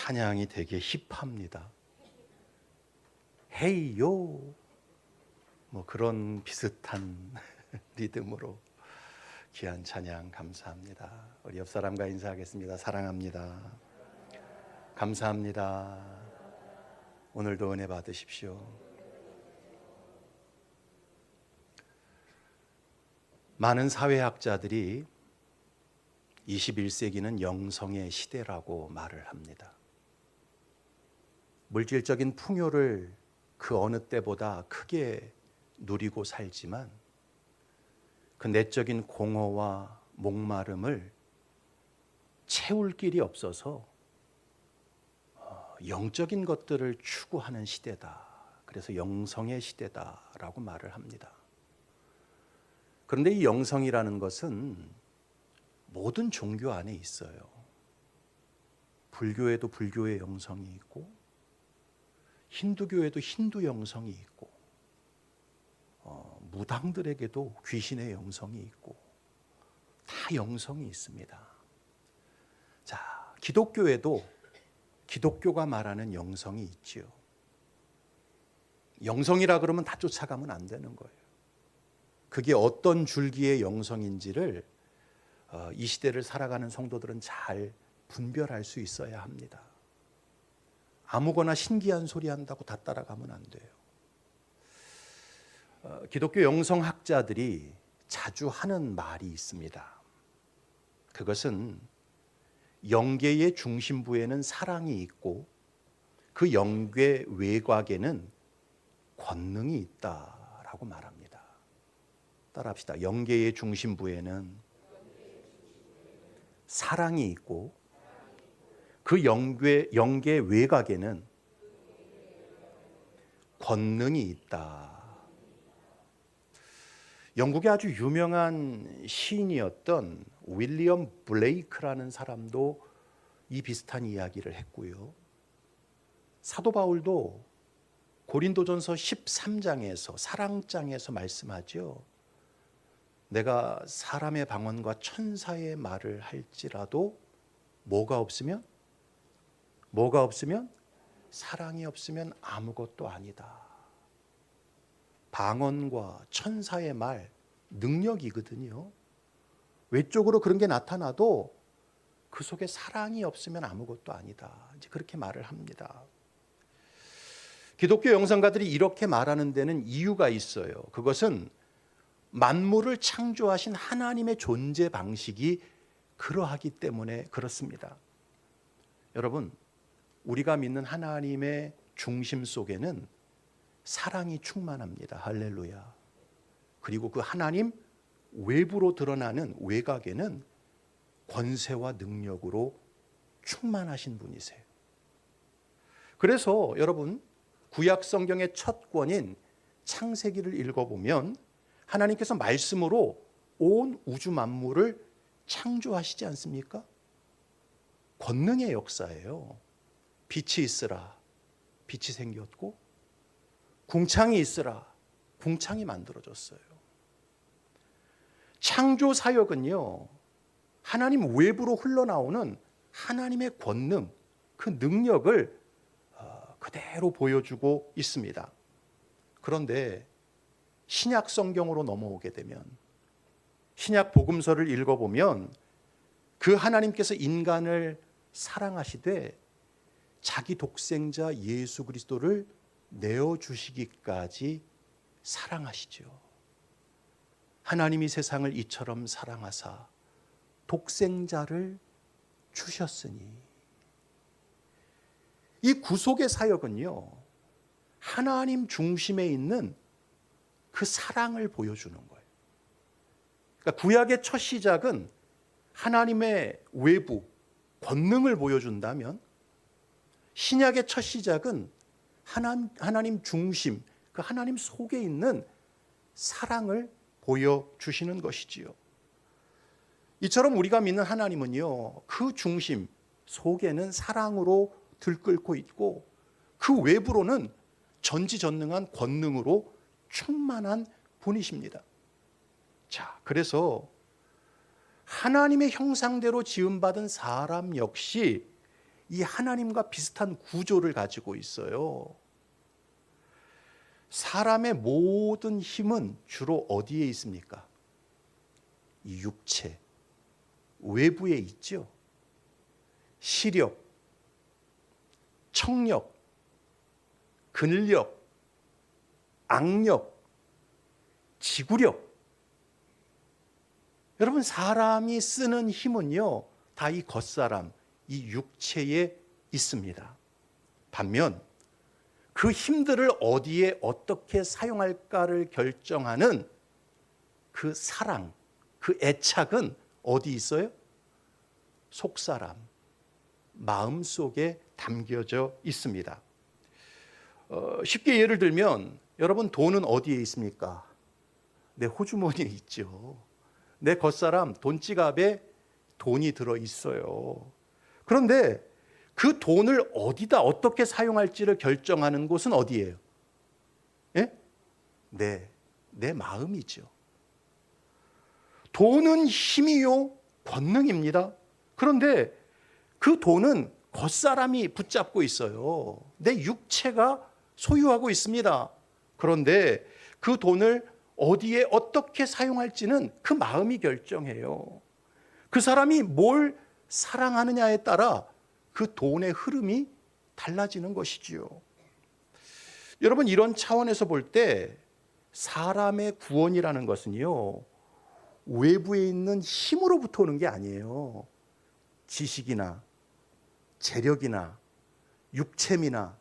찬양이 되게 힙합니다. 헤이요 뭐 그런 비슷한 리듬으로 귀한 찬양 감사합니다. 우리 옆 사람과 인사하겠습니다. 사랑합니다. 감사합니다. 오늘도 은혜 받으십시오. 많은 사회학자들이 21세기는 영성의 시대라고 말을 합니다. 물질적인 풍요를 그 어느 때보다 크게 누리고 살지만 그 내적인 공허와 목마름을 채울 길이 없어서 영적인 것들을 추구하는 시대다. 그래서 영성의 시대다라고 말을 합니다. 그런데 이 영성이라는 것은 모든 종교 안에 있어요. 불교에도 불교의 영성이 있고 힌두교에도 힌두 영성이 있고 무당들에게도 귀신의 영성이 있고 다 영성이 있습니다. 자, 기독교에도 기독교가 말하는 영성이 있지요. 영성이라 그러면 다 쫓아가면 안 되는 거예요. 그게 어떤 줄기의 영성인지를 이 시대를 살아가는 성도들은 잘 분별할 수 있어야 합니다. 아무거나 신기한 소리 한다고 다 따라가면 안 돼요. 기독교 영성학자들이 자주 하는 말이 있습니다. 그것은 영계의 중심부에는 사랑이 있고 그 영계 외곽에는 권능이 있다라고 말합니다. 따라합시다. 영계의 중심부에는 사랑이 있고 그 영계 외곽에는 권능이 있다. 영국의 아주 유명한 시인이었던 윌리엄 블레이크라는 사람도 이 비슷한 이야기를 했고요. 사도 바울도 고린도전서 13장에서 사랑장에서 말씀하죠. 내가 사람의 방언과 천사의 말을 할지라도 뭐가 없으면 사랑이 없으면 아무것도 아니다. 방언과 천사의 말, 능력이거든요. 외적으로 그런 게 나타나도 그 속에 사랑이 없으면 아무것도 아니다. 이제 그렇게 말을 합니다. 기독교 영성가들이 이렇게 말하는 데는 이유가 있어요. 그것은 만물을 창조하신 하나님의 존재 방식이 그러하기 때문에 그렇습니다. 여러분, 우리가 믿는 하나님의 중심 속에는 사랑이 충만합니다. 할렐루야. 그리고 그 하나님 외부로 드러나는 외곽에는 권세와 능력으로 충만하신 분이세요. 그래서 여러분, 구약 성경의 첫 권인 창세기를 읽어보면 하나님께서 말씀으로 온 우주 만물을 창조하시지 않습니까? 권능의 역사예요. 빛이 있으라, 빛이 생겼고 궁창이 있으라, 궁창이 만들어졌어요. 창조 사역은요, 하나님 외부로 흘러나오는 하나님의 권능, 그 능력을 그대로 보여주고 있습니다. 그런데 신약 성경으로 넘어오게 되면, 신약 복음서를 읽어보면 그 하나님께서 인간을 사랑하시되 자기 독생자 예수 그리스도를 내어주시기까지 사랑하시죠. 하나님이 세상을 이처럼 사랑하사 독생자를 주셨으니. 이 구속의 사역은요, 하나님 중심에 있는 그 사랑을 보여주는 거예요. 그러니까 구약의 첫 시작은 하나님의 외부 권능을 보여준다면, 신약의 첫 시작은 하나님 중심, 그 하나님 속에 있는 사랑을 보여주시는 것이지요. 이처럼 우리가 믿는 하나님은요, 그 중심 속에는 사랑으로 들끓고 있고 그 외부로는 전지전능한 권능으로 충만한 분이십니다. 자, 그래서 하나님의 형상대로 지음받은 사람 역시 이 하나님과 비슷한 구조를 가지고 있어요. 사람의 모든 힘은 주로 어디에 있습니까? 이 육체, 외부에 있죠. 시력, 청력, 근력, 악력, 지구력. 여러분, 사람이 쓰는 힘은요, 다 이 겉사람, 이 육체에 있습니다. 반면 그 힘들을 어디에 어떻게 사용할까를 결정하는 그 사랑, 그 애착은 어디 있어요? 속사람, 마음속에 담겨져 있습니다. 쉽게 예를 들면 여러분, 돈은 어디에 있습니까? 내 호주머니에 있죠. 내 겉사람 돈지갑에 돈이 들어 있어요. 그런데 그 돈을 어디다 어떻게 사용할지를 결정하는 곳은 어디예요? 예? 내 마음이죠. 돈은 힘이요, 권능입니다. 그런데 그 돈은 겉사람이 붙잡고 있어요. 내 육체가 소유하고 있습니다. 그런데 그 돈을 어디에 어떻게 사용할지는 그 마음이 결정해요. 그 사람이 뭘 사랑하느냐에 따라 그 돈의 흐름이 달라지는 것이지요. 여러분, 이런 차원에서 볼 때 사람의 구원이라는 것은요, 외부에 있는 힘으로부터 오는 게 아니에요. 지식이나 재력이나 육체미나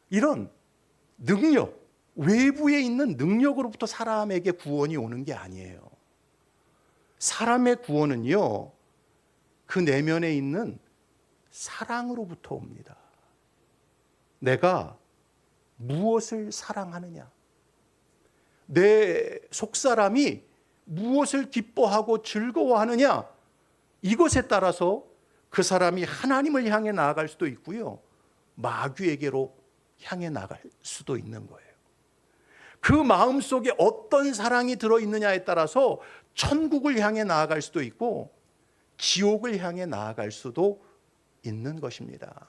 이런 능력, 외부에 있는 능력으로부터 사람에게 구원이 오는 게 아니에요. 사람의 구원은요, 그 내면에 있는 사랑으로부터 옵니다. 내가 무엇을 사랑하느냐, 내 속사람이 무엇을 기뻐하고 즐거워하느냐, 이것에 따라서 그 사람이 하나님을 향해 나아갈 수도 있고요, 마귀에게로 향해 나갈 수도 있는 거예요. 그 마음속에 어떤 사랑이 들어있느냐에 따라서 천국을 향해 나아갈 수도 있고 지옥을 향해 나아갈 수도 있는 것입니다.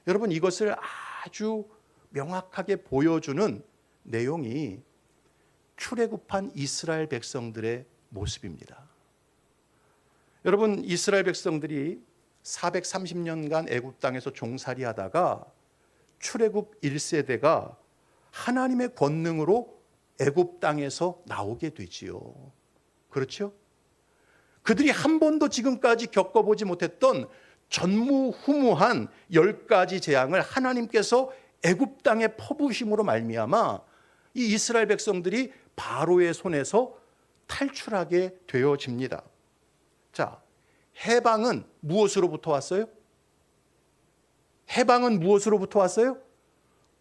여러분, 이것을 아주 명확하게 보여주는 내용이 출애굽한 이스라엘 백성들의 모습입니다. 여러분, 이스라엘 백성들이 430년간 애굽 땅에서 종살이하다가 출애굽 1세대가 하나님의 권능으로 애굽 땅에서 나오게 되지요. 그렇죠? 그들이 한 번도 지금까지 겪어보지 못했던 전무후무한 10가지 재앙을 하나님께서 애굽 땅에 퍼부으심으로 말미암아 이 이스라엘 백성들이 바로의 손에서 탈출하게 되어집니다. 자, 해방은 무엇으로부터 왔어요? 해방은 무엇으로부터 왔어요?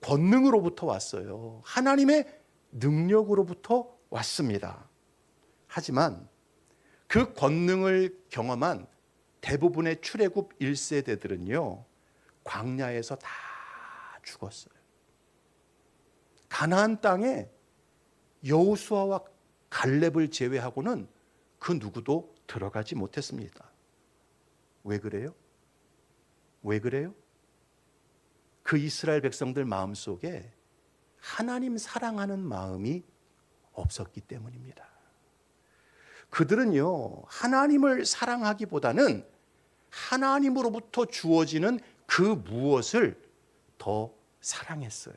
권능으로부터 왔어요. 하나님의 능력으로부터 왔습니다. 하지만 그 권능을 경험한 대부분의 출애굽 1세대들은요, 광야에서 다 죽었어요. 가나안 땅에 여호수아와 갈렙을 제외하고는 그 누구도 들어가지 못했습니다. 왜 그래요? 왜 그래요? 그 이스라엘 백성들 마음속에 하나님 사랑하는 마음이 없었기 때문입니다. 그들은요, 하나님을 사랑하기보다는 하나님으로부터 주어지는 그 무엇을 더 사랑했어요.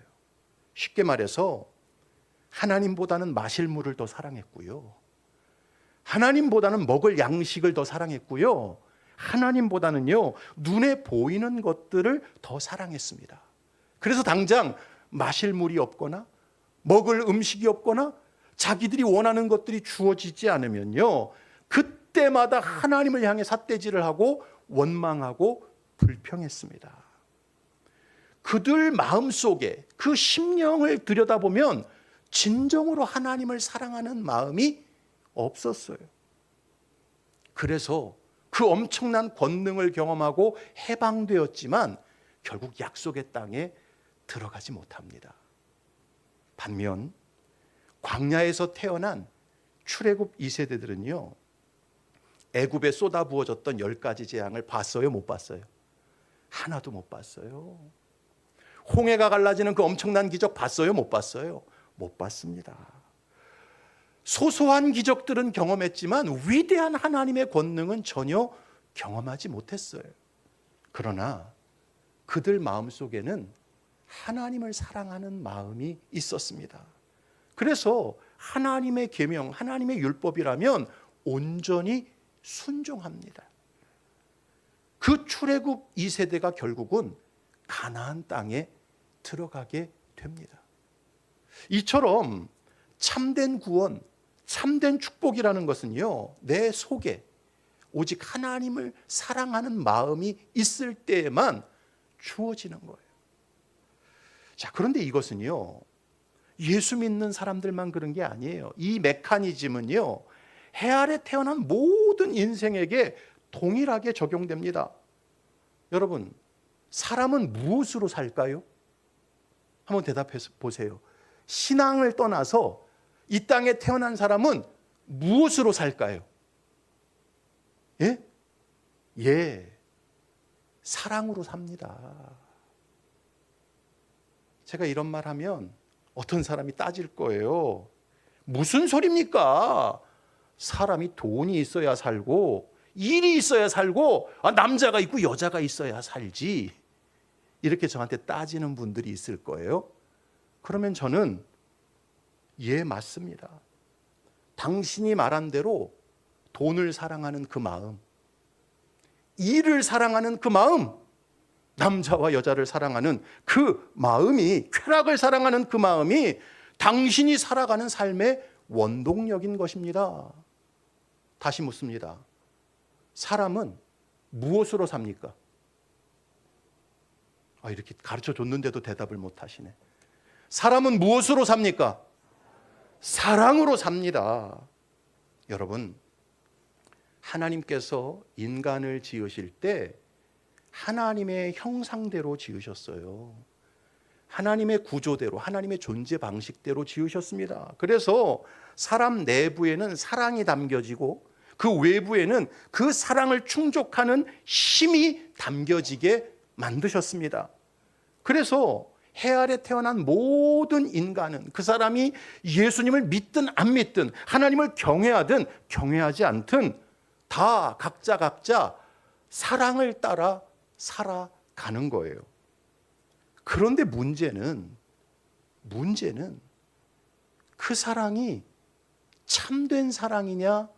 쉽게 말해서 하나님보다는 마실 물을 더 사랑했고요, 하나님보다는 먹을 양식을 더 사랑했고요, 하나님보다는요, 눈에 보이는 것들을 더 사랑했습니다. 그래서 당장 마실 물이 없거나 먹을 음식이 없거나 자기들이 원하는 것들이 주어지지 않으면요, 그때마다 하나님을 향해 삿대질을 하고 원망하고 불평했습니다. 그들 마음속에 그 심령을 들여다보면 진정으로 하나님을 사랑하는 마음이 없었어요. 그래서 그 엄청난 권능을 경험하고 해방되었지만 결국 약속의 땅에 들어가지 못합니다. 반면 광야에서 태어난 출애굽 2세대들은요, 애굽에 쏟아부어졌던 10가지 재앙을 봤어요, 못 봤어요? 하나도 못 봤어요. 홍해가 갈라지는 그 엄청난 기적 봤어요? 못 봤어요? 못 봤습니다. 소소한 기적들은 경험했지만 위대한 하나님의 권능은 전혀 경험하지 못했어요. 그러나 그들 마음속에는 하나님을 사랑하는 마음이 있었습니다. 그래서 하나님의 계명, 하나님의 율법이라면 온전히 순종합니다. 그 출애굽 2세대가 결국은 가나안 땅에 들어가게 됩니다. 이처럼 참된 구원, 참된 축복이라는 것은요, 내 속에 오직 하나님을 사랑하는 마음이 있을 때에만 주어지는 거예요. 자, 그런데 이것은요, 예수 믿는 사람들만 그런 게 아니에요. 이 메커니즘은요, 해 아래 태어난 모든 인생에게 동일하게 적용됩니다. 여러분, 사람은 무엇으로 살까요? 한번 대답해 보세요. 신앙을 떠나서 이 땅에 태어난 사람은 무엇으로 살까요? 예, 사랑으로 삽니다. 제가 이런 말 하면 어떤 사람이 따질 거예요. 무슨 소리입니까? 사람이 돈이 있어야 살고 일이 있어야 살고 남자가 있고 여자가 있어야 살지. 이렇게 저한테 따지는 분들이 있을 거예요. 그러면 저는 예, 맞습니다. 당신이 말한 대로 돈을 사랑하는 그 마음, 일을 사랑하는 그 마음, 남자와 여자를 사랑하는 그 마음이, 쾌락을 사랑하는 그 마음이 당신이 살아가는 삶의 원동력인 것입니다. 다시 묻습니다. 사람은 무엇으로 삽니까? 이렇게 가르쳐 줬는데도 대답을 못 하시네. 사람은 무엇으로 삽니까? 사랑으로 삽니다. 여러분, 하나님께서 인간을 지으실 때 하나님의 형상대로 지으셨어요. 하나님의 구조대로, 하나님의 존재 방식대로 지으셨습니다. 그래서 사람 내부에는 사랑이 담겨지고 그 외부에는 그 사랑을 충족하는 힘이 담겨지게 만드셨습니다. 그래서 해 아래 태어난 모든 인간은 그 사람이 예수님을 믿든 안 믿든 하나님을 경외하든 경외하지 않든 다 각자 사랑을 따라 살아가는 거예요. 그런데 문제는 그 사랑이 참된 사랑이냐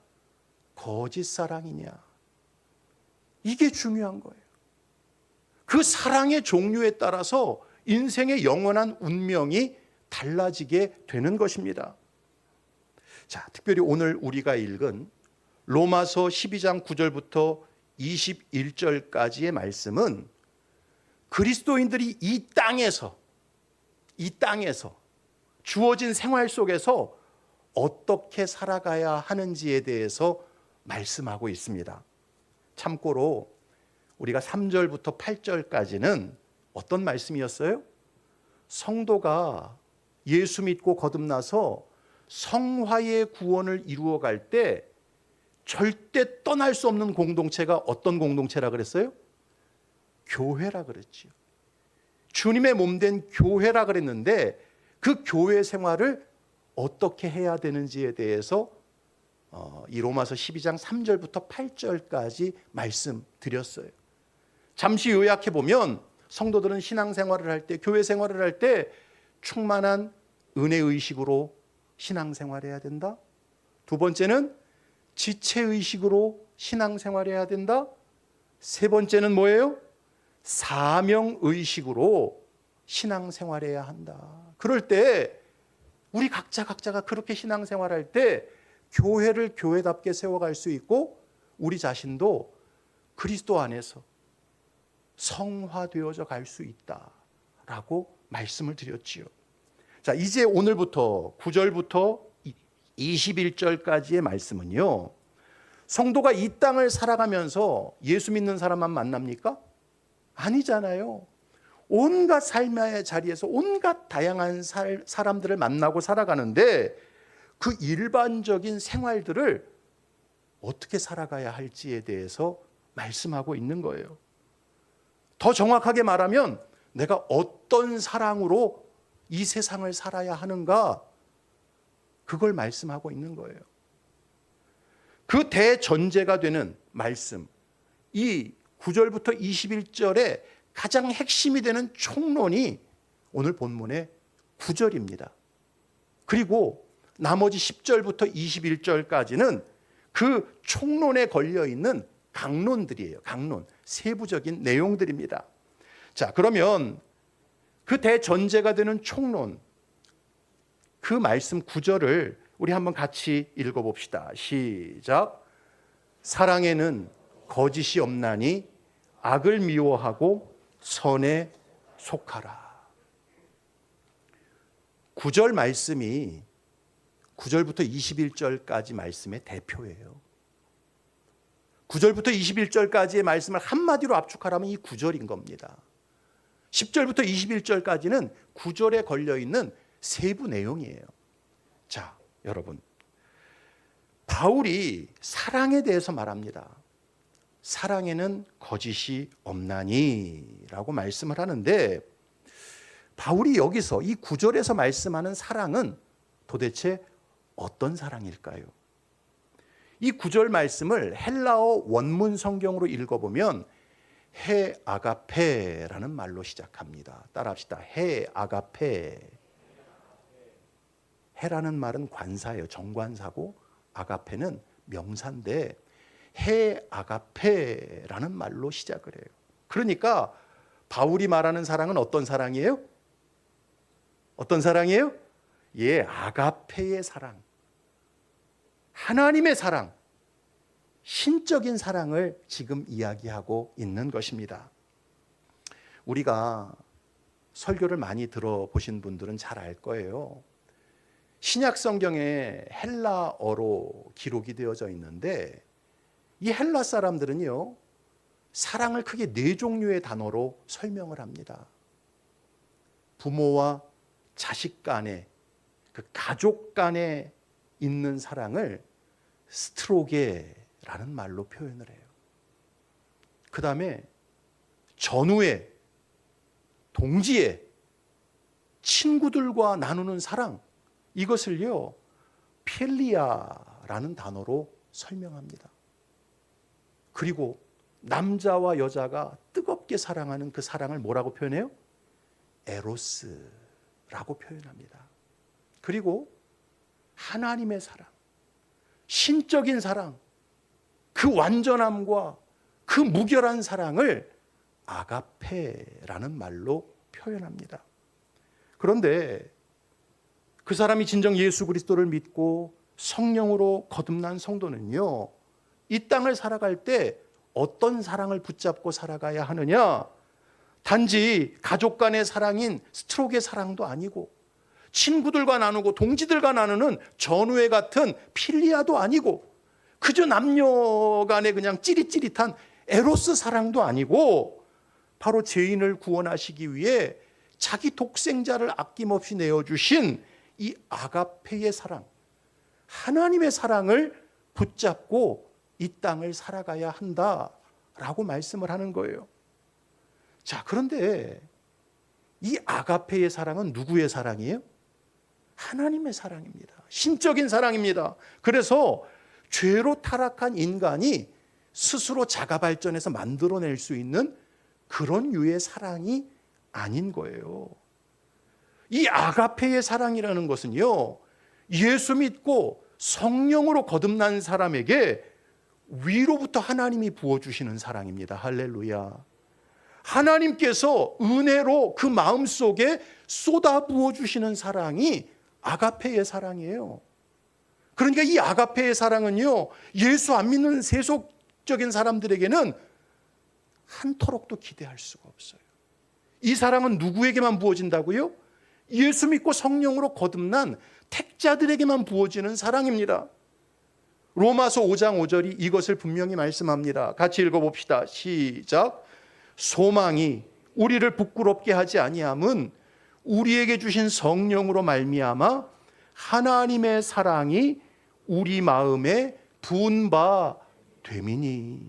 거짓 사랑이냐, 이게 중요한 거예요. 그 사랑의 종류에 따라서 인생의 영원한 운명이 달라지게 되는 것입니다. 자, 특별히 오늘 우리가 읽은 로마서 12장 9절부터 21절까지의 말씀은 그리스도인들이 이 땅에서 주어진 생활 속에서 어떻게 살아가야 하는지에 대해서 말씀하고 있습니다. 참고로 우리가 3절부터 8절까지는 어떤 말씀이었어요? 성도가 예수 믿고 거듭나서 성화의 구원을 이루어갈 때 절대 떠날 수 없는 공동체가 어떤 공동체라 그랬어요? 교회라 그랬죠. 주님의 몸된 교회라 그랬는데 그 교회 생활을 어떻게 해야 되는지에 대해서 이 로마서 12장 3절부터 8절까지 말씀드렸어요. 잠시 요약해 보면 성도들은 신앙생활을 할 때, 교회 생활을 할 때 충만한 은혜의식으로 신앙생활해야 된다. 두 번째는 지체의식으로 신앙생활해야 된다. 세 번째는 뭐예요? 사명의식으로 신앙생활해야 한다. 그럴 때 우리 각자가 그렇게 신앙생활할 때 교회를 교회답게 세워갈 수 있고 우리 자신도 그리스도 안에서 성화되어져 갈 수 있다라고 말씀을 드렸지요. 자, 이제 오늘부터 9절부터 21절까지의 말씀은요, 성도가 이 땅을 살아가면서 예수 믿는 사람만 만납니까? 아니잖아요. 온갖 삶의 자리에서 온갖 다양한 사람들을 만나고 살아가는데 그 일반적인 생활들을 어떻게 살아가야 할지에 대해서 말씀하고 있는 거예요. 더 정확하게 말하면 내가 어떤 사랑으로 이 세상을 살아야 하는가, 그걸 말씀하고 있는 거예요. 그 대전제가 되는 말씀, 이 9절부터 21절의 가장 핵심이 되는 총론이 오늘 본문의 9절입니다. 그리고 나머지 10절부터 21절까지는 그 총론에 걸려있는 강론들이에요. 강론, 세부적인 내용들입니다. 자, 그러면 그 대전제가 되는 총론, 그 말씀 9절을 우리 한번 같이 읽어봅시다. 시작. 사랑에는 거짓이 없나니 악을 미워하고 선에 속하라. 9절 말씀이 9절부터 21절까지 말씀의 대표예요. 9절부터 21절까지의 말씀을 한마디로 압축하라면 이 9절인 겁니다. 10절부터 21절까지는 9절에 걸려있는 세부 내용이에요. 자, 여러분, 바울이 사랑에 대해서 말합니다. 사랑에는 거짓이 없나니 라고 말씀을 하는데, 바울이 여기서 이 9절에서 말씀하는 사랑은 도대체 어떤 사랑일까요? 이 9절 말씀을 헬라어 원문 성경으로 읽어보면 헤 아가페라는 말로 시작합니다. 따라합시다. 헤 아가페. 헤라는 말은 관사예요. 정관사고, 아가페는 명사인데 헤 아가페라는 말로 시작을 해요. 그러니까 바울이 말하는 사랑은 어떤 사랑이에요? 어떤 사랑이에요? 예, 아가페의 사랑. 하나님의 사랑, 신적인 사랑을 지금 이야기하고 있는 것입니다. 우리가 설교를 많이 들어보신 분들은 잘 알 거예요. 신약 성경에 헬라어로 기록이 되어져 있는데, 이 헬라 사람들은요, 사랑을 크게 네 종류의 단어로 설명을 합니다. 부모와 자식 간에, 그 가족 간에 있는 사랑을 스트로게라는 말로 표현을 해요. 그 다음에 전후에, 동지에, 친구들과 나누는 사랑, 이것을요 필리아라는 단어로 설명합니다. 그리고 남자와 여자가 뜨겁게 사랑하는 그 사랑을 뭐라고 표현해요? 에로스라고 표현합니다. 그리고 하나님의 사랑, 신적인 사랑, 그 완전함과 그 무결한 사랑을 아가페라는 말로 표현합니다. 그런데 그 사람이 진정 예수 그리스도를 믿고 성령으로 거듭난 성도는요, 이 땅을 살아갈 때 어떤 사랑을 붙잡고 살아가야 하느냐? 단지 가족 간의 사랑인 스트로게 사랑도 아니고, 친구들과 나누고 동지들과 나누는 전우회 같은 필리아도 아니고, 그저 남녀 간의 그냥 찌릿찌릿한 에로스 사랑도 아니고, 바로 죄인을 구원하시기 위해 자기 독생자를 아낌없이 내어주신 이 아가페의 사랑, 하나님의 사랑을 붙잡고 이 땅을 살아가야 한다라고 말씀을 하는 거예요. 자, 그런데 이 아가페의 사랑은 누구의 사랑이에요? 하나님의 사랑입니다. 신적인 사랑입니다. 그래서 죄로 타락한 인간이 스스로 자가 발전해서 만들어낼 수 있는 그런 유의 사랑이 아닌 거예요. 이 아가페의 사랑이라는 것은요, 예수 믿고 성령으로 거듭난 사람에게 위로부터 하나님이 부어주시는 사랑입니다. 할렐루야. 하나님께서 은혜로 그 마음속에 쏟아 부어주시는 사랑이 아가페의 사랑이에요. 그러니까 이 아가페의 사랑은요, 예수 안 믿는 세속적인 사람들에게는 한터럭도 기대할 수가 없어요. 이 사랑은 누구에게만 부어진다고요? 예수 믿고 성령으로 거듭난 택자들에게만 부어지는 사랑입니다. 로마서 5장 5절이 이것을 분명히 말씀합니다. 같이 읽어봅시다. 시작. 소망이 우리를 부끄럽게 하지 아니함은 우리에게 주신 성령으로 말미암아 하나님의 사랑이 우리 마음에 부은 바 됨이니.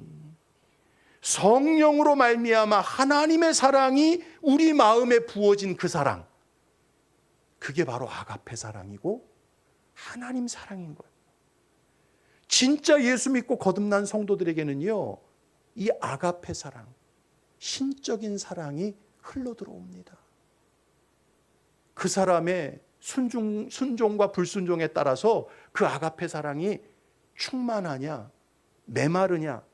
성령으로 말미암아 하나님의 사랑이 우리 마음에 부어진 그 사랑, 그게 바로 아가페 사랑이고 하나님 사랑인 거예요. 진짜 예수 믿고 거듭난 성도들에게는요, 이 아가페 사랑, 신적인 사랑이 흘러 들어옵니다. 그 사람의 순종과 불순종에 따라서 그 아가페 사랑이 충만하냐 메마르냐,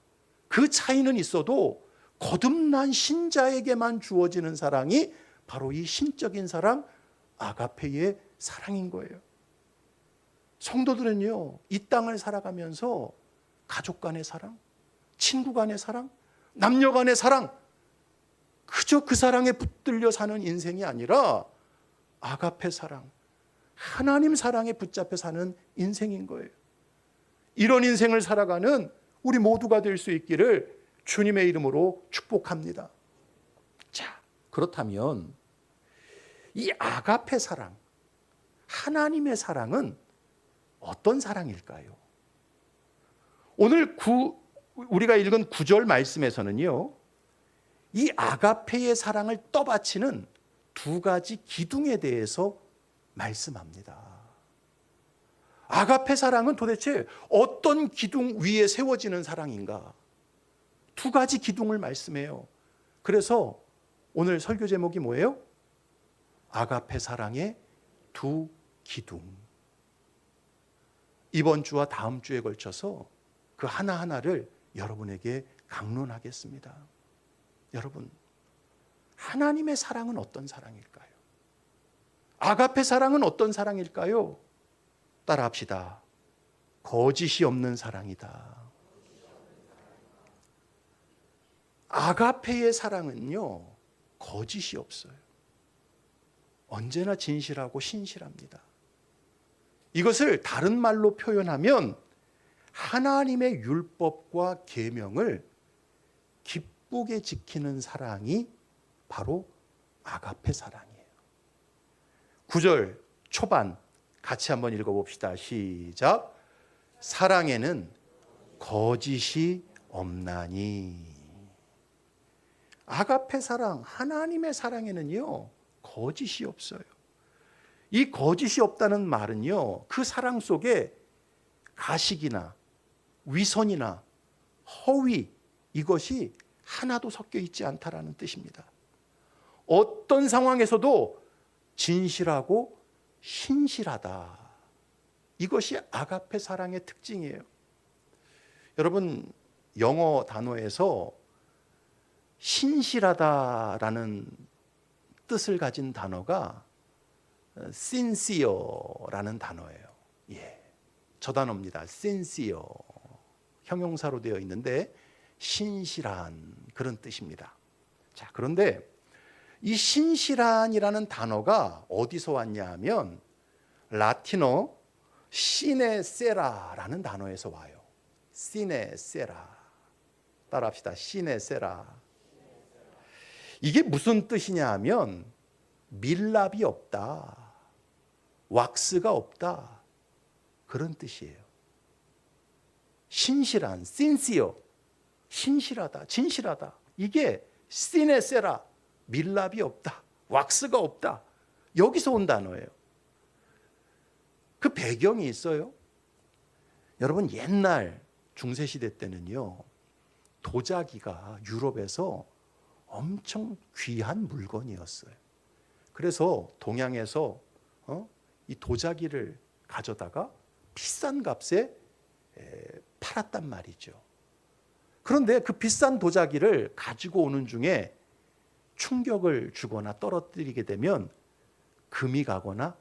그 차이는 있어도 거듭난 신자에게만 주어지는 사랑이 바로 이 신적인 사랑, 아가페의 사랑인 거예요. 성도들은요, 이 땅을 살아가면서 가족 간의 사랑, 친구 간의 사랑, 남녀 간의 사랑, 그저 그 사랑에 붙들려 사는 인생이 아니라 아가페 사랑, 하나님 사랑에 붙잡혀 사는 인생인 거예요. 이런 인생을 살아가는 우리 모두가 될 수 있기를 주님의 이름으로 축복합니다. 자, 그렇다면 이 아가페 사랑, 하나님의 사랑은 어떤 사랑일까요? 오늘 우리가 읽은 9절 말씀에서는요, 이 아가페의 사랑을 떠받치는 두 가지 기둥에 대해서 말씀합니다. 아가페 사랑은 도대체 어떤 기둥 위에 세워지는 사랑인가? 두 가지 기둥을 말씀해요. 그래서 오늘 설교 제목이 뭐예요? 아가페 사랑의 두 기둥. 이번 주와 다음 주에 걸쳐서 그 하나하나를 여러분에게 강론하겠습니다. 여러분, 하나님의 사랑은 어떤 사랑일까요? 아가페 사랑은 어떤 사랑일까요? 따라합시다. 거짓이 없는 사랑이다. 아가페의 사랑은요, 거짓이 없어요. 언제나 진실하고 신실합니다. 이것을 다른 말로 표현하면 하나님의 율법과 계명을 기쁘게 지키는 사랑이 바로 아가페 사랑이에요. 9절 초반 같이 한번 읽어봅시다. 시작. 사랑에는 거짓이 없나니. 아가페 사랑, 하나님의 사랑에는요, 거짓이 없어요. 이 거짓이 없다는 말은요, 그 사랑 속에 가식이나 위선이나 허위, 이것이 하나도 섞여 있지 않다라는 뜻입니다. 어떤 상황에서도 진실하고 신실하다. 이것이 아가페 사랑의 특징이에요. 여러분, 영어 단어에서 신실하다라는 뜻을 가진 단어가 sincere라는 단어예요. 예, 저 단어입니다. sincere. 형용사로 되어 있는데 신실한, 그런 뜻입니다. 자, 그런데 이 신실한이라는 단어가 어디서 왔냐 하면 라틴어 시네세라라는 단어에서 와요. 시네세라. 따라합시다. 시네세라. 이게 무슨 뜻이냐 하면 밀랍이 없다, 왁스가 없다, 그런 뜻이에요. 신실한, sincere, 신실하다, 진실하다. 이게 시네세라, 밀랍이 없다, 왁스가 없다. 여기서 온 단어예요. 그 배경이 있어요. 여러분, 옛날 중세시대 때는요, 도자기가 유럽에서 엄청 귀한 물건이었어요. 그래서 동양에서 이 도자기를 가져다가 비싼 값에 팔았단 말이죠. 그런데 그 비싼 도자기를 가지고 오는 중에 충격을 주거나 떨어뜨리게 되면 금이 가거나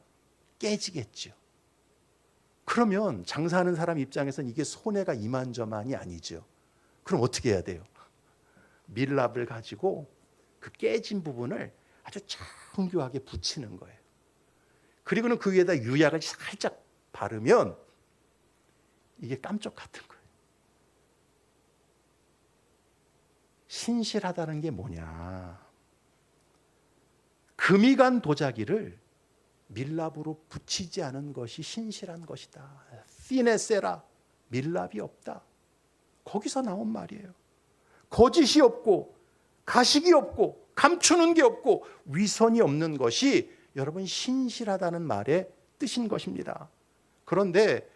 깨지겠죠. 그러면 장사하는 사람 입장에서는 이게 손해가 이만저만이 아니죠. 그럼 어떻게 해야 돼요? 밀랍을 가지고 그 깨진 부분을 아주 정교하게 붙이는 거예요. 그리고는 그 위에다 유약을 살짝 바르면 이게 깜짝 같은 거예요. 신실하다는 게 뭐냐? 금이 간 도자기를 밀랍으로 붙이지 않은 것이 신실한 것이다. 시네세라, 밀랍이 없다. 거기서 나온 말이에요. 거짓이 없고 가식이 없고 감추는 게 없고 위선이 없는 것이 여러분 신실하다는 말의 뜻인 것입니다. 그런데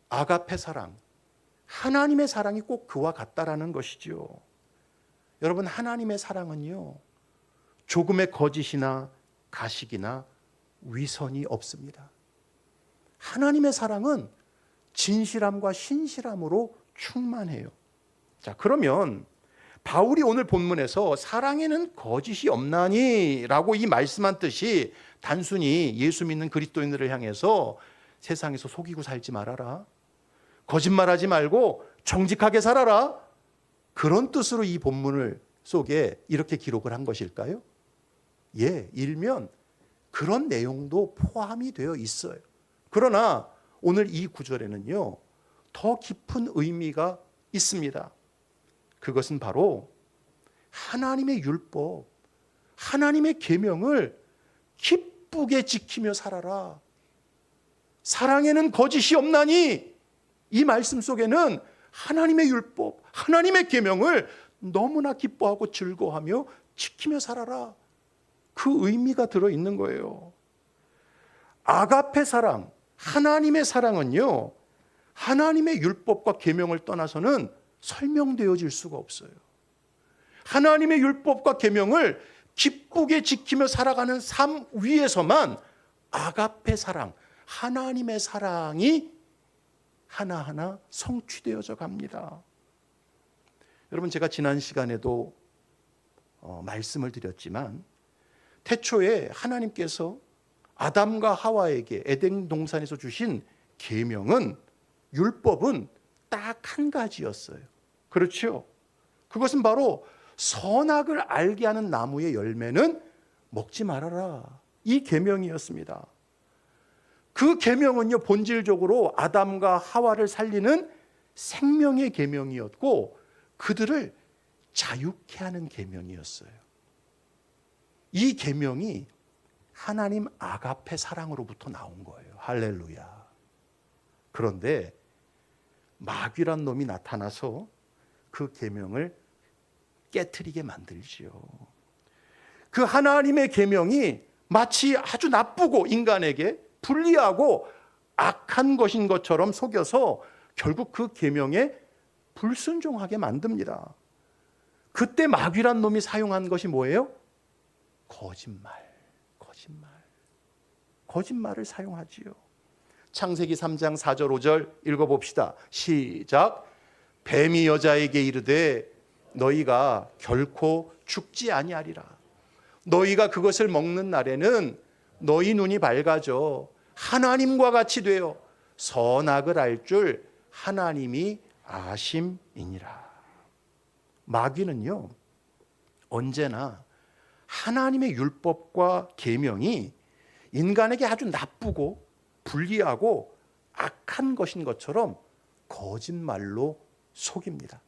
아가페 사랑, 하나님의 사랑이 꼭 그와 같다라는 것이지요. 여러분, 하나님의 사랑은요, 조금의 거짓이나 가식이나 위선이 없습니다. 하나님의 사랑은 진실함과 신실함으로 충만해요. 자, 그러면 바울이 오늘 본문에서 사랑에는 거짓이 없나니 라고 이 말씀한 뜻이 단순히 예수 믿는 그리스도인들을 향해서 세상에서 속이고 살지 말아라, 거짓말하지 말고 정직하게 살아라, 그런 뜻으로 이 본문을 속에 이렇게 기록을 한 것일까요? 예, 일면 그런 내용도 포함이 되어 있어요. 그러나 오늘 이 구절에는요, 더 깊은 의미가 있습니다. 그것은 바로 하나님의 율법, 하나님의 계명을 기쁘게 지키며 살아라. 사랑에는 거짓이 없나니, 이 말씀 속에는 하나님의 율법, 하나님의 계명을 너무나 기뻐하고 즐거워하며 지키며 살아라, 그 의미가 들어있는 거예요. 아가페 사랑, 하나님의 사랑은요, 하나님의 율법과 계명을 떠나서는 설명되어질 수가 없어요. 하나님의 율법과 계명을 기쁘게 지키며 살아가는 삶 위에서만 아가페 사랑, 하나님의 사랑이 하나하나 성취되어져 갑니다. 여러분, 제가 지난 시간에도 말씀을 드렸지만 태초에 하나님께서 아담과 하와에게 에덴 동산에서 주신 계명은, 율법은 딱 한 가지였어요. 그렇죠? 그것은 바로 선악을 알게 하는 나무의 열매는 먹지 말아라, 이 계명이었습니다. 그 계명은요, 본질적으로 아담과 하와를 살리는 생명의 계명이었고 그들을 자유케 하는 계명이었어요. 이 계명이 하나님 아가페 사랑으로부터 나온 거예요. 할렐루야. 그런데 마귀란 놈이 나타나서 그 계명을 깨트리게 만들지요. 그 하나님의 계명이 마치 아주 나쁘고 인간에게 불리하고 악한 것인 것처럼 속여서 결국 그 계명에 불순종하게 만듭니다. 그때 마귀란 놈이 사용한 것이 뭐예요? 거짓말을 사용하지요. 창세기 3장 4절 5절 읽어봅시다. 시작. 뱀이 여자에게 이르되 너희가 결코 죽지 아니하리라. 너희가 그것을 먹는 날에는 너희 눈이 밝아져 하나님과 같이 되어 선악을 알 줄 하나님이 아심이니라. 마귀는요, 언제나 하나님의 율법과 계명이 인간에게 아주 나쁘고 불리하고 악한 것인 것처럼 거짓말로 속입니다.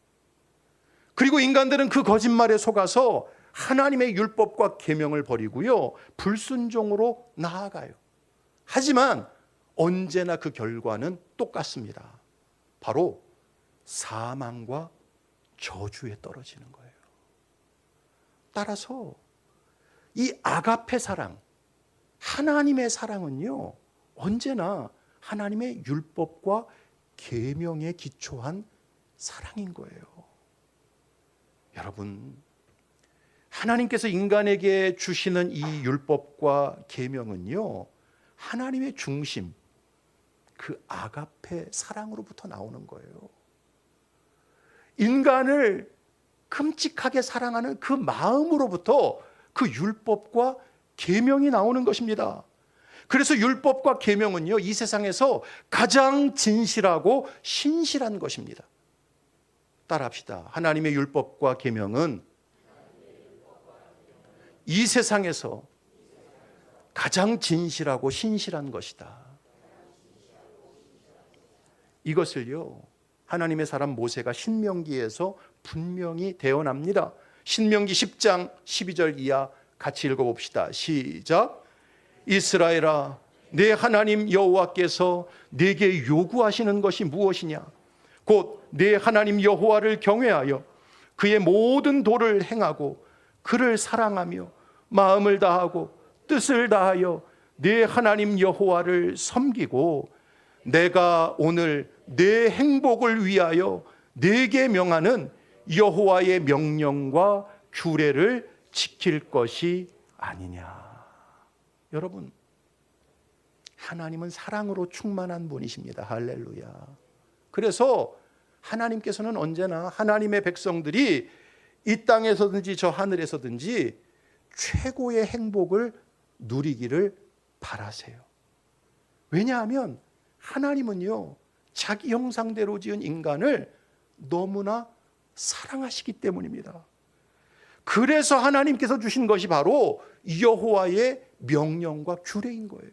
그리고 인간들은 그 거짓말에 속아서 하나님의 율법과 계명을 버리고요, 불순종으로 나아가요. 하지만 언제나 그 결과는 똑같습니다. 바로 사망과 저주에 떨어지는 거예요. 따라서 이 아가페 사랑, 하나님의 사랑은요, 언제나 하나님의 율법과 계명에 기초한 사랑인 거예요. 여러분, 하나님께서 인간에게 주시는 이 율법과 계명은요, 하나님의 중심, 그 아가페 사랑으로부터 나오는 거예요. 인간을 끔찍하게 사랑하는 그 마음으로부터 그 율법과 계명이 나오는 것입니다. 그래서 율법과 계명은요, 이 세상에서 가장 진실하고 신실한 것입니다. 따라합시다. 하나님의 율법과 계명은 이 세상에서 가장 진실하고 신실한 것이다. 이것을요, 하나님의 사람 모세가 신명기에서 분명히 대언합니다. 신명기 10장 12절 이하 같이 읽어봅시다. 시작. 이스라엘아, 내 하나님 여호와께서 내게 요구하시는 것이 무엇이냐? 곧 내 하나님 여호와를 경외하여 그의 모든 도를 행하고 그를 사랑하며 마음을 다하고 뜻을 다하여 네 하나님 여호와를 섬기고 내가 오늘 내 행복을 위하여 네게 명하는 여호와의 명령과 규례를 지킬 것이 아니냐. 여러분, 하나님은 사랑으로 충만한 분이십니다. 할렐루야. 그래서 하나님께서는 언제나 하나님의 백성들이 이 땅에서든지 저 하늘에서든지 최고의 행복을 누리기를 바라세요. 왜냐하면 하나님은요, 자기 형상대로 지은 인간을 너무나 사랑하시기 때문입니다. 그래서 하나님께서 주신 것이 바로 여호와의 명령과 규례인 거예요.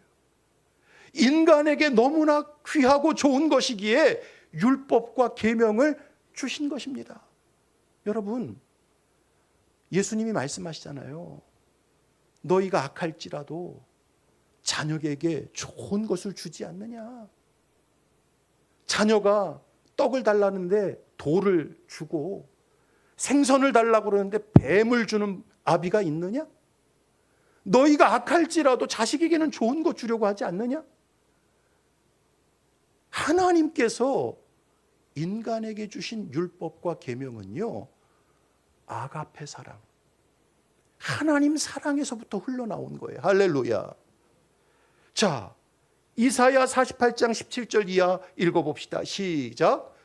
인간에게 너무나 귀하고 좋은 것이기에 율법과 계명을 주신 것입니다. 여러분, 예수님이 말씀하시잖아요. 너희가 악할지라도 자녀에게 좋은 것을 주지 않느냐. 자녀가 떡을 달라는데 돌을 주고 생선을 달라고 그러는데 뱀을 주는 아비가 있느냐? 너희가 악할지라도 자식에게는 좋은 것 주려고 하지 않느냐? 하나님께서 인간에게 주신 율법과 계명은요, 아가페 사랑, 하나님 사랑에서부터 흘러나온 거예요. 할렐루야. 자, 이사야 48장 17절 이하 읽어봅시다. 시작.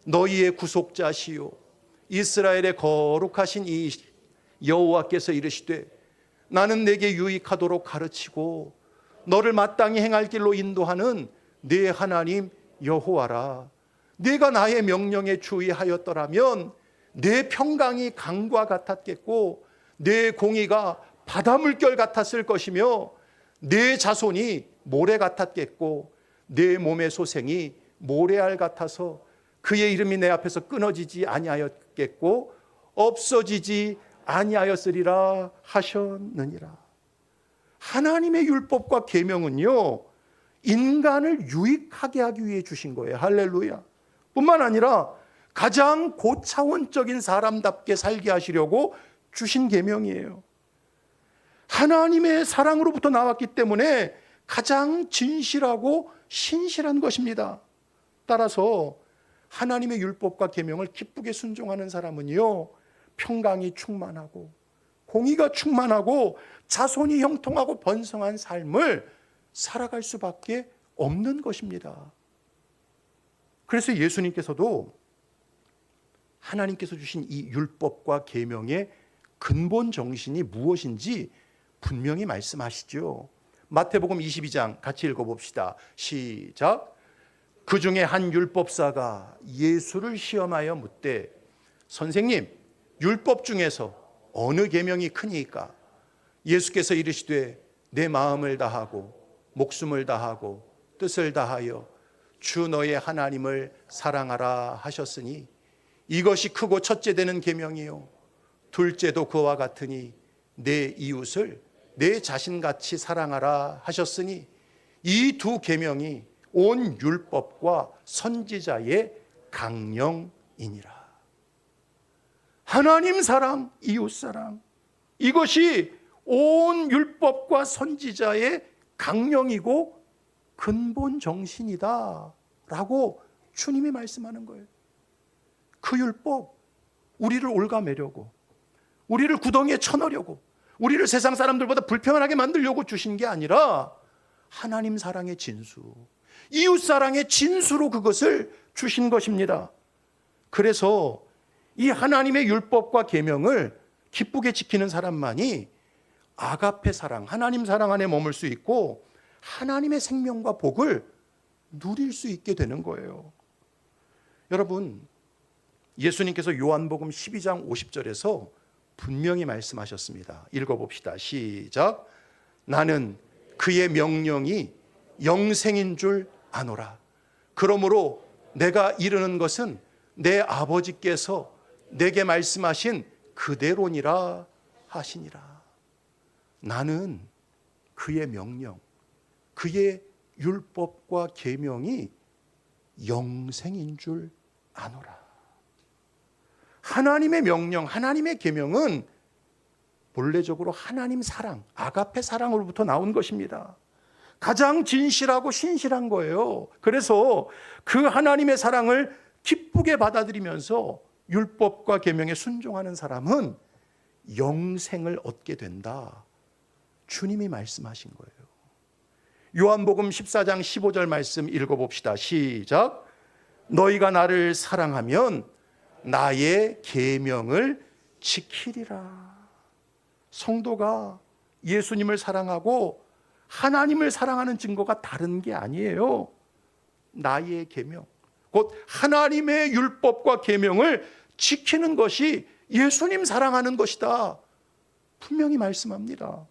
너희의 구속자시요 이스라엘의 거룩하신 이 여호와께서 이르시되 나는 내게 유익하도록 가르치고 너를 마땅히 행할 길로 인도하는 네 하나님 여호와라. 네가 나의 명령에 주의하였더라면 내 평강이 강과 같았겠고 내 공의가 바다 물결 같았을 것이며 내 자손이 모래 같았겠고 내 몸의 소생이 모래알 같아서 그의 이름이 내 앞에서 끊어지지 아니하였겠고 없어지지 아니하였으리라 하셨느니라. 하나님의 율법과 계명은요, 인간을 유익하게 하기 위해 주신 거예요. 할렐루야. 뿐만 아니라 가장 고차원적인 사람답게 살게 하시려고 주신 계명이에요. 하나님의 사랑으로부터 나왔기 때문에 가장 진실하고 신실한 것입니다. 따라서 하나님의 율법과 계명을 기쁘게 순종하는 사람은요, 평강이 충만하고 공의가 충만하고 자손이 형통하고 번성한 삶을 살아갈 수밖에 없는 것입니다. 그래서 예수님께서도 하나님께서 주신 이 율법과 계명의 근본 정신이 무엇인지 분명히 말씀하시죠. 마태복음 22장 같이 읽어봅시다. 시작. 그 중에 한 율법사가 예수를 시험하여 묻되 선생님, 율법 중에서 어느 계명이 크니까? 예수께서 이르시되 내 마음을 다하고 목숨을 다하고 뜻을 다하여 주 너의 하나님을 사랑하라 하셨으니 이것이 크고 첫째 되는 계명이요 둘째도 그와 같으니 내 이웃을 내 자신같이 사랑하라 하셨으니 이 두 계명이 온 율법과 선지자의 강령이니라. 하나님 사랑, 이웃 사랑, 이것이 온 율법과 선지자의 강령이고 근본 정신이다 라고 주님이 말씀하는 거예요. 그 율법, 우리를 올가매려고, 우리를 구덩이에 쳐넣으려고, 우리를 세상 사람들보다 불편하게 만들려고 주신 게 아니라 하나님 사랑의 진수, 이웃 사랑의 진수로 그것을 주신 것입니다. 그래서 이 하나님의 율법과 계명을 기쁘게 지키는 사람만이 아가페 사랑, 하나님 사랑 안에 머물 수 있고 하나님의 생명과 복을 누릴 수 있게 되는 거예요. 여러분, 예수님께서 요한복음 12장 50절에서 분명히 말씀하셨습니다. 읽어봅시다. 시작. 나는 그의 명령이 영생인 줄 아노라. 그러므로 내가 이르는 것은 내 아버지께서 내게 말씀하신 그대로니라 하시니라. 나는 그의 명령, 그의 율법과 계명이 영생인 줄 아노라. 하나님의 명령, 하나님의 계명은 본래적으로 하나님 사랑, 아가페 사랑으로부터 나온 것입니다. 가장 진실하고 신실한 거예요. 그래서 그 하나님의 사랑을 기쁘게 받아들이면서 율법과 계명에 순종하는 사람은 영생을 얻게 된다. 주님이 말씀하신 거예요. 요한복음 14장 15절 말씀 읽어봅시다. 시작. 너희가 나를 사랑하면 나의 계명을 지키리라. 성도가 예수님을 사랑하고 하나님을 사랑하는 증거가 다른 게 아니에요. 나의 계명, 곧 하나님의 율법과 계명을 지키는 것이 예수님 사랑하는 것이다. 분명히 말씀합니다.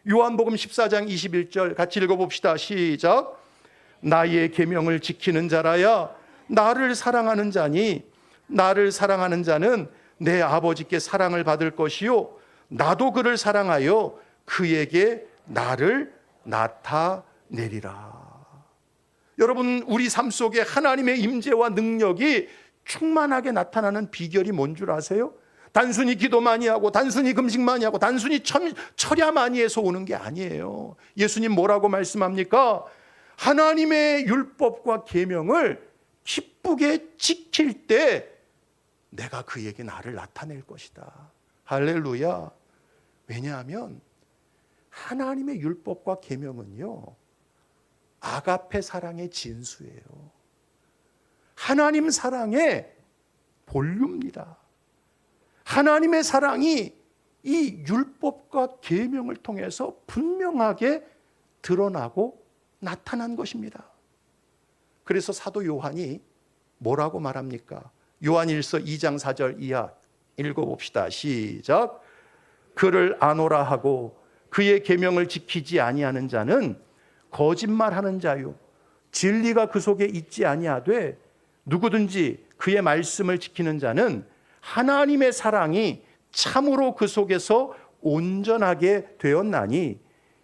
요한복음 14장 21절 같이 읽어봅시다. 시작. 나의 계명을 지키는 자라야 나를 사랑하는 자니 나를 사랑하는 자는 내 아버지께 사랑을 받을 것이요 나도 그를 사랑하여 그에게 나를 나타내리라. 여러분, 우리 삶 속에 하나님의 임재와 능력이 충만하게 나타나는 비결이 뭔 줄 아세요? 단순히 기도 많이 하고 단순히 금식 많이 하고 단순히 철야 많이 해서 오는 게 아니에요. 예수님 뭐라고 말씀합니까? 하나님의 율법과 계명을 기쁘게 지킬 때 내가 그에게 나를 나타낼 것이다. 할렐루야. 왜냐하면 하나님의 율법과 계명은요, 아가페 사랑의 진수예요. 하나님 사랑의 본류입니다. 하나님의 사랑이 이 율법과 계명을 통해서 분명하게 드러나고 나타난 것입니다. 그래서 사도 요한이 뭐라고 말합니까? 요한일서 2장 4절 이하 읽어봅시다. 시작. 그를 아노라 하고 그의 계명을 지키지 아니하는 자는 거짓말하는 자요 진리가 그 속에 있지 아니하되 누구든지 그의 말씀을 지키는 자는 하나님의 사랑이 참으로 그 속에서 온전하게 되었나니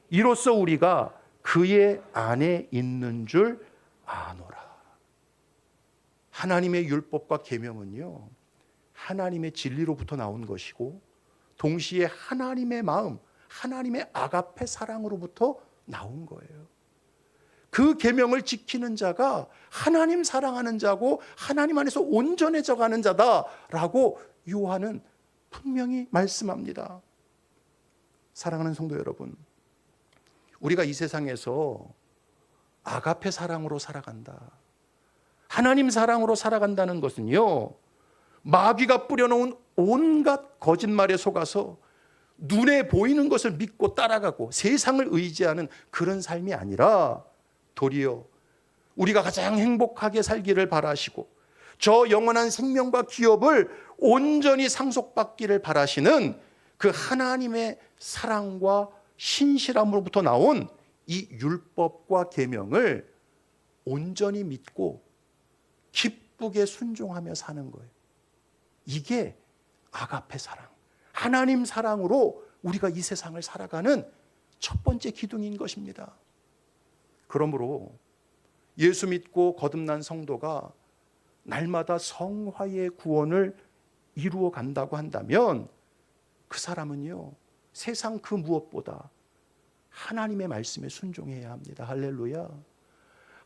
이로써 우리가 그의 안에 있는 줄 아노라. 하나님의 율법과 계명은요, 하나님의 진리로부터 나온 것이고 동시에 하나님의 마음, 하나님의 아가페 사랑으로부터 나온 거예요. 그 계명을 지키는 자가 하나님 사랑하는 자고 하나님 안에서 온전해져 가는 자다라고 요한은 분명히 말씀합니다. 사랑하는 성도 여러분, 우리가 이 세상에서 아가페 사랑으로 살아간다, 하나님 사랑으로 살아간다는 것은요, 마귀가 뿌려놓은 온갖 거짓말에 속아서 눈에 보이는 것을 믿고 따라가고 세상을 의지하는 그런 삶이 아니라 도리어 우리가 가장 행복하게 살기를 바라시고 저 영원한 생명과 기업을 온전히 상속받기를 바라시는 그 하나님의 사랑과 신실함으로부터 나온 이 율법과 계명을 온전히 믿고 기쁘게 순종하며 사는 거예요. 이게 아가페 사랑, 하나님 사랑으로 우리가 이 세상을 살아가는 첫 번째 기둥인 것입니다. 그러므로 예수 믿고 거듭난 성도가 날마다 성화의 구원을 이루어 간다고 한다면 그 사람은요, 세상 그 무엇보다 하나님의 말씀에 순종해야 합니다. 할렐루야.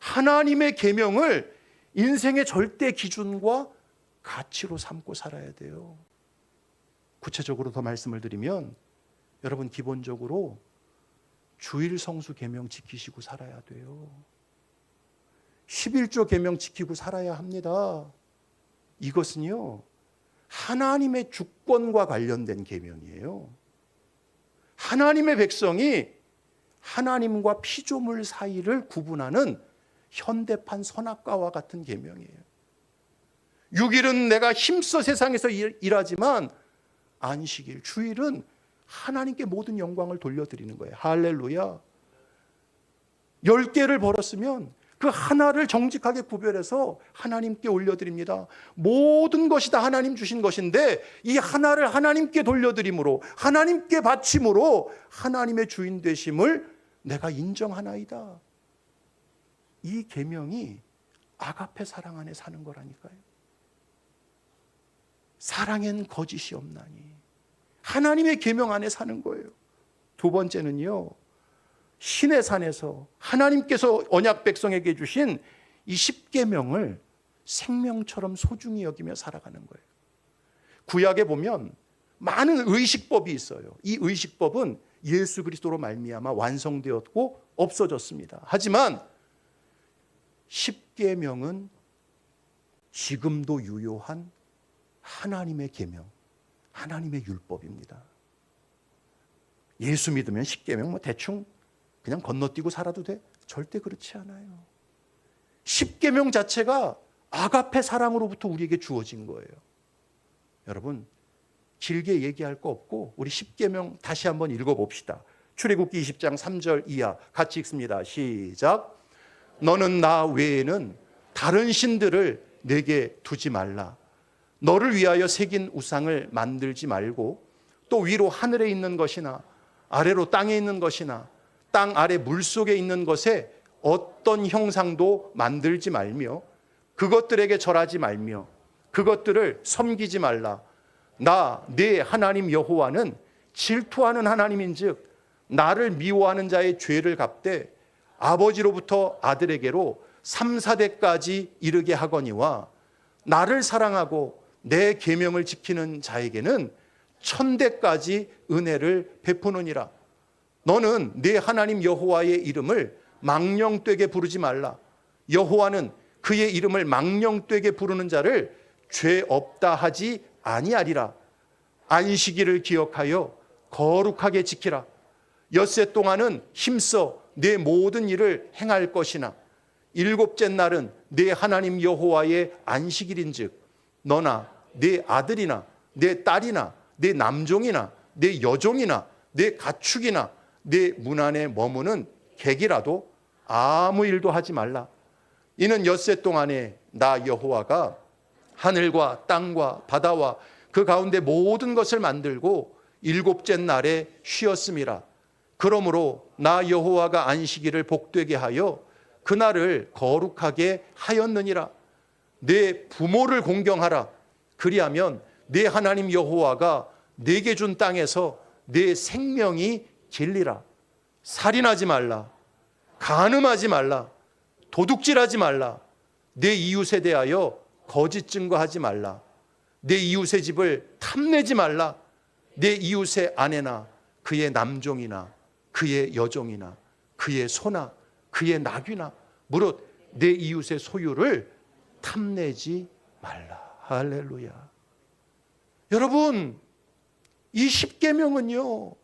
하나님의 계명을 인생의 절대 기준과 가치로 삼고 살아야 돼요. 구체적으로 더 말씀을 드리면 여러분, 기본적으로 주일 성수 계명 지키시고 살아야 돼요. 11조 계명 지키고 살아야 합니다. 이것은요, 하나님의 주권과 관련된 계명이에요. 하나님의 백성이 하나님과 피조물 사이를 구분하는 현대판 선악과와 같은 계명이에요. 6일은 내가 힘써 세상에서 일하지만 안식일, 주일은 하나님께 모든 영광을 돌려드리는 거예요. 할렐루야. 10개를 벌었으면 그 하나를 정직하게 구별해서 하나님께 올려드립니다. 모든 것이 다 하나님 주신 것인데 이 하나를 하나님께 돌려드림으로, 하나님께 바침으로 하나님의 주인 되심을 내가 인정하나이다. 이 계명이 아가페 사랑 안에 사는 거라니까요. 사랑엔 거짓이 없나니. 하나님의 계명 안에 사는 거예요. 두 번째는요, 신의 산에서 하나님께서 언약 백성에게 주신 이 십계명을 생명처럼 소중히 여기며 살아가는 거예요. 구약에 보면 많은 의식법이 있어요. 이 의식법은 예수 그리스도로 말미암아 완성되었고 없어졌습니다. 하지만 십계명은 지금도 유효한 하나님의 계명, 하나님의 율법입니다. 예수 믿으면 십계명 뭐 대충 그냥 건너뛰고 살아도 돼? 절대 그렇지 않아요. 십계명 자체가 아가페 사랑으로부터 우리에게 주어진 거예요. 여러분, 길게 얘기할 거 없고 우리 십계명 다시 한번 읽어봅시다. 출애굽기 20장 3절 이하 같이 읽습니다. 시작. 너는 나 외에는 다른 신들을 내게 두지 말라. 너를 위하여 새긴 우상을 만들지 말고 또 위로 하늘에 있는 것이나 아래로 땅에 있는 것이나 땅 아래 물속에 있는 것에 어떤 형상도 만들지 말며 그것들에게 절하지 말며 그것들을 섬기지 말라. 나 네 하나님 여호와는 질투하는 하나님인즉 나를 미워하는 자의 죄를 갚되 아버지로부터 아들에게로 3, 4대까지 이르게 하거니와 나를 사랑하고 내 계명을 지키는 자에게는 1000대까지 은혜를 베푸느니라. 너는 네 하나님 여호와의 이름을 망령되게 부르지 말라. 여호와는 그의 이름을 망령되게 부르는 자를 죄 없다 하지 아니하리라. 안식일을 기억하여 거룩하게 지키라. 엿새 동안은 힘써 내 모든 일을 행할 것이나 일곱째 날은 내 하나님 여호와의 안식일인즉 너나 내 아들이나 내 딸이나 내 남종이나 내 여종이나 내 가축이나 내 문 안에 머무는 객이라도 아무 일도 하지 말라. 이는 엿새 동안에 나 여호와가 하늘과 땅과 바다와 그 가운데 모든 것을 만들고 일곱째 날에 쉬었음이라. 그러므로 나 여호와가 안식일을 복되게 하여 그날을 거룩하게 하였느니라. 내 부모를 공경하라. 그리하면 내 하나님 여호와가 내게 준 땅에서 내 생명이 길리라. 살인하지 말라. 간음하지 말라. 도둑질하지 말라. 내 이웃에 대하여 거짓 증거하지 말라. 내 이웃의 집을 탐내지 말라. 내 이웃의 아내나 그의 남종이나 그의 여종이나 그의 소나 그의 나귀나 무릇 내 이웃의 소유를 탐내지 말라. 할렐루야. 여러분, 이 십계명은요,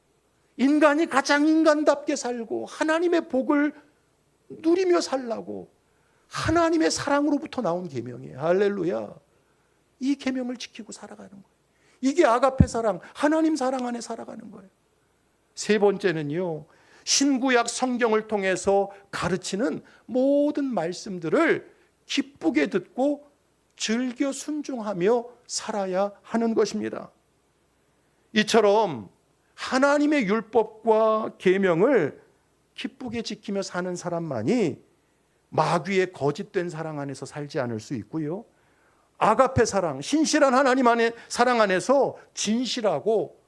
인간이 가장 인간답게 살고 하나님의 복을 누리며 살라고 하나님의 사랑으로부터 나온 계명이에요. 할렐루야. 이 계명을 지키고 살아가는 거예요. 이게 아가페 사랑, 하나님 사랑 안에 살아가는 거예요. 세 번째는요, 신구약 성경을 통해서 가르치는 모든 말씀들을 기쁘게 듣고 즐겨 순종하며 살아야 하는 것입니다. 이처럼 하나님의 율법과 계명을 기쁘게 지키며 사는 사람만이 마귀의 거짓된 사랑 안에서 살지 않을 수 있고요, 아가페 사랑, 신실한 하나님 안에 사랑 안에서 진실하고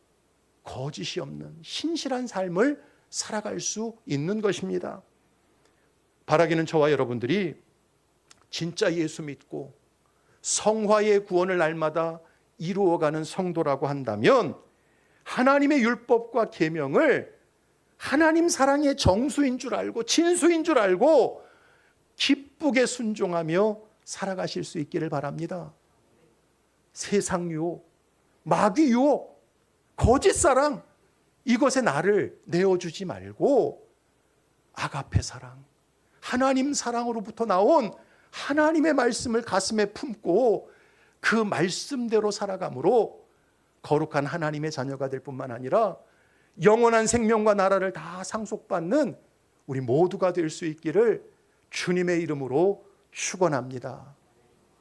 거짓이 없는 신실한 삶을 살아갈 수 있는 것입니다. 바라기는 저와 여러분들이 진짜 예수 믿고 성화의 구원을 날마다 이루어가는 성도라고 한다면 하나님의 율법과 계명을 하나님 사랑의 정수인 줄 알고 진수인 줄 알고 기쁘게 순종하며 살아가실 수 있기를 바랍니다. 세상 유혹, 마귀 유혹, 거짓 사랑, 이것에 나를 내어주지 말고 아가페 사랑, 하나님 사랑으로부터 나온 하나님의 말씀을 가슴에 품고 그 말씀대로 살아감으로 거룩한 하나님의 자녀가 될 뿐만 아니라 영원한 생명과 나라를 다 상속받는 우리 모두가 될 수 있기를 주님의 이름으로 축원합니다.